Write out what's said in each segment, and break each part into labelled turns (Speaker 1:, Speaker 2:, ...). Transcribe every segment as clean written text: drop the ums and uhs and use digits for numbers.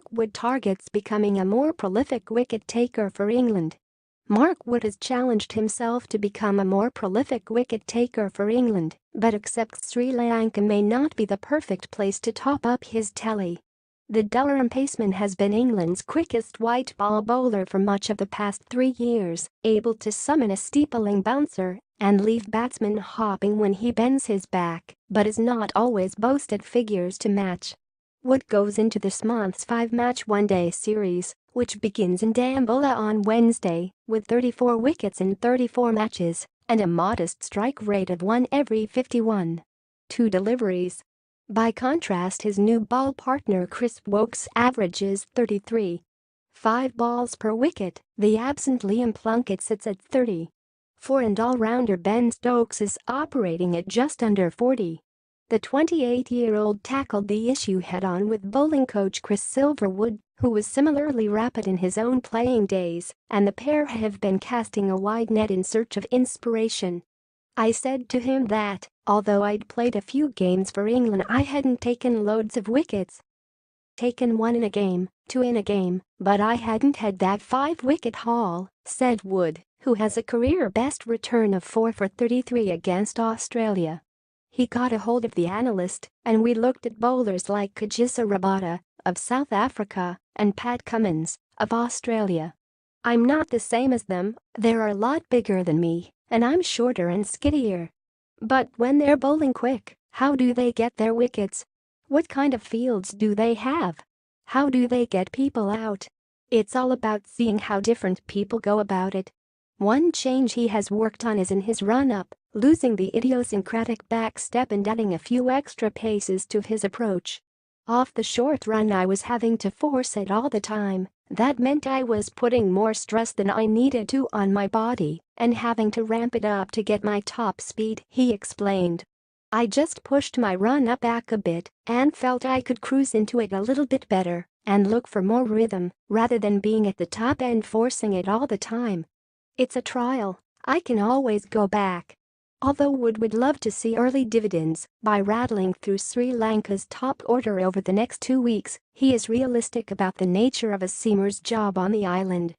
Speaker 1: England.Mark Wood targets becoming a more prolific wicket-taker for England. Mark Wood has challenged himself to become a more prolific wicket-taker for England, but accepts Sri Lanka may not be the perfect place to top up his tally. The Durham paceman has been England's quickest white ball bowler for much of the past 3 years, able to summon a steepling bouncer and leave batsmen hopping when he bends his back, but is not always boasted figures to match. Wood goes into this month's 5-match one-day series, which begins in Dambulla on Wednesday, with 34 wickets in 34 matches and a modest strike rate of 1 every 51. 2 deliveries. By contrast, his new ball partner Chris Woakes averages 33.5 balls per wicket. The absent Liam Plunkett sits at 30.4 and all-rounder Ben Stokes is operating at just under 40. The 28-year-old tackled the issue head-on with bowling coach Chris Silverwood, who was similarly rapid in his own playing days, and the pair have been casting a wide net in search of inspiration. "I said to him that, although I'd played a few games for England, I hadn't taken loads of wickets. Taken 1 in a game, 2 in a game, but I hadn't had that 5-wicket haul," said Wood, who has a career-best return of 4 for 33 against Australia. He got a hold of the analyst, and we looked at bowlers like Kajisa Rabada of South Africa and Pat Cummins of Australia. "I'm not the same as them, they're a lot bigger than me, and I'm shorter and skinnier. But when they're bowling quick, how do they get their wickets? What kind of fields do they have? How do they get people out? It's all about seeing how different people go about it." One change he has worked on is in his run-up, losing the idiosyncratic back step and adding a few extra paces to his approach. "Off the short run I was having to force it all the time. That meant I was putting more stress than I needed to on my body and having to ramp it up to get my top speed," he explained. "I just pushed my run-up back a bit and felt I could cruise into it a little bit better and look for more rhythm rather than being at the top and forcing it all the time. It's a trial, I can always go back." Although Wood would love to see early dividends by rattling through Sri Lanka's top order over the next 2 weeks, he is realistic about the nature of a seamer's job on the island.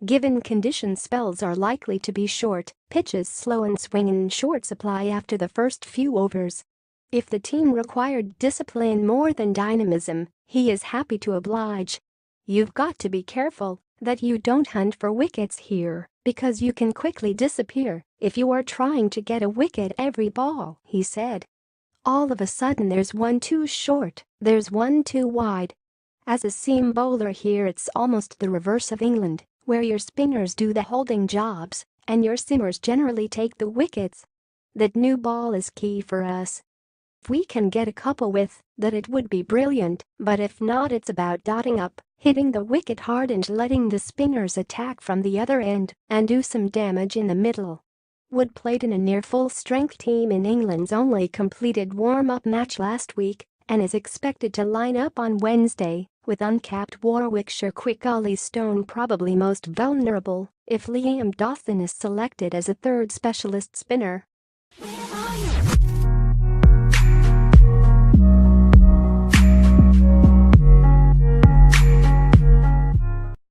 Speaker 1: Given conditions, spells are likely to be short, pitches slow and swing in short supply after the first few overs. If the team required discipline more than dynamism, he is happy to oblige. "You've got to be careful that you don't hunt for wickets here, because you can quickly disappear if you are trying to get a wicket every ball," he said. "All of a sudden there's one too short, there's one too wide. As a seam bowler here it's almost the reverse of England, where your spinners do the holding jobs and your seamers generally take the wickets. That new ball is key for us. If we can get a couple with that it would be brilliant, but if not it's about dotting up, hitting the wicket hard and letting the spinners attack from the other end and do some damage in the middle." Wood played in a near full-strength team in England's only completed warm-up match last week and is expected to line up on Wednesday, with uncapped Warwickshire quick Ollie Stone probably most vulnerable if Liam Dawson is selected as a third specialist spinner.